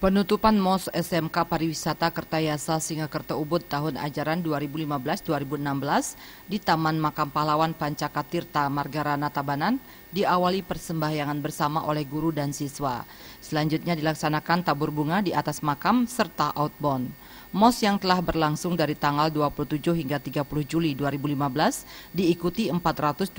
Penutupan MOS SMK Pariwisata Kertayasa Singakerta Ubud tahun ajaran 2015-2016 di Taman Makam Pahlawan Pancakatirta Margarana Tabanan diawali persembahyangan bersama oleh guru dan siswa. Selanjutnya dilaksanakan tabur bunga di atas makam serta outbound. MOS yang telah berlangsung dari tanggal 27 hingga 30 Juli 2015 diikuti 425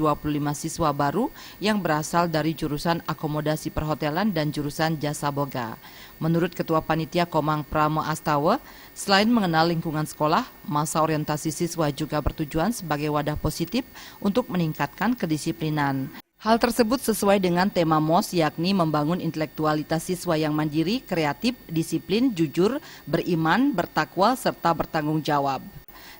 siswa baru yang berasal dari jurusan akomodasi perhotelan dan jurusan jasa boga. Menurut Ketua Panitia Komang Pramo Astawa, selain mengenal lingkungan sekolah, masa orientasi siswa juga bertujuan sebagai wadah positif untuk meningkatkan kedisiplinan. Hal tersebut sesuai dengan tema MOS, yakni membangun intelektualitas siswa yang mandiri, kreatif, disiplin, jujur, beriman, bertakwa, serta bertanggung jawab.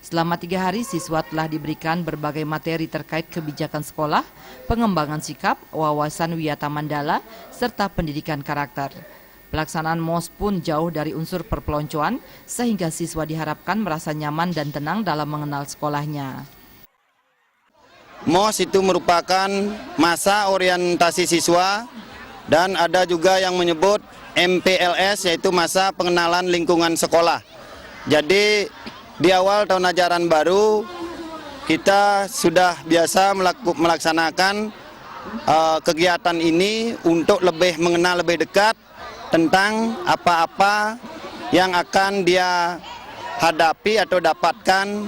Selama 3 hari, siswa telah diberikan berbagai materi terkait kebijakan sekolah, pengembangan sikap, wawasan wiyata mandala, serta pendidikan karakter. Pelaksanaan MOS pun jauh dari unsur perpeloncoan, sehingga siswa diharapkan merasa nyaman dan tenang dalam mengenal sekolahnya. MOS itu merupakan masa orientasi siswa dan ada juga yang menyebut MPLS, yaitu masa pengenalan lingkungan sekolah. Jadi di awal tahun ajaran baru kita sudah biasa melaksanakan kegiatan ini untuk lebih mengenal lebih dekat tentang apa-apa yang akan dia hadapi atau dapatkan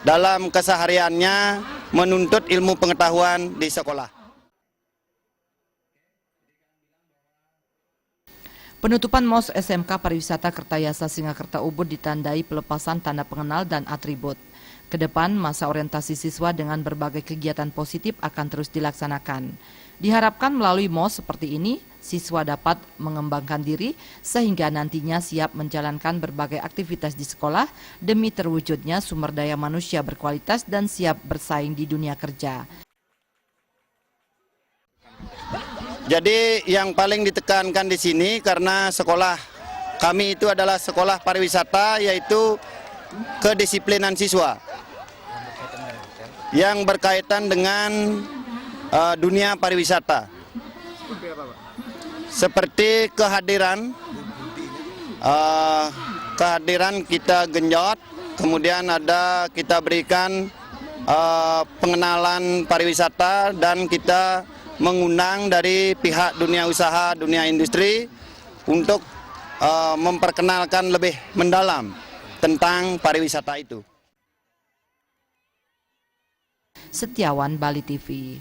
dalam kesehariannya menuntut ilmu pengetahuan di sekolah. Penutupan MOS SMK Pariwisata Kertayasa Singakerta Ubud ditandai pelepasan tanda pengenal dan atribut. Kedepan, masa orientasi siswa dengan berbagai kegiatan positif akan terus dilaksanakan. Diharapkan melalui MOS seperti ini, siswa dapat mengembangkan diri sehingga nantinya siap menjalankan berbagai aktivitas di sekolah demi terwujudnya sumber daya manusia berkualitas dan siap bersaing di dunia kerja. Jadi yang paling ditekankan di sini karena sekolah kami itu adalah sekolah pariwisata, yaitu kedisiplinan siswa yang berkaitan dengan dunia pariwisata. Seperti kehadiran kita genjot, kemudian ada kita berikan pengenalan pariwisata dan kita mengundang dari pihak dunia usaha, dunia industri untuk memperkenalkan lebih mendalam tentang pariwisata itu. Setiawan, Bali TV.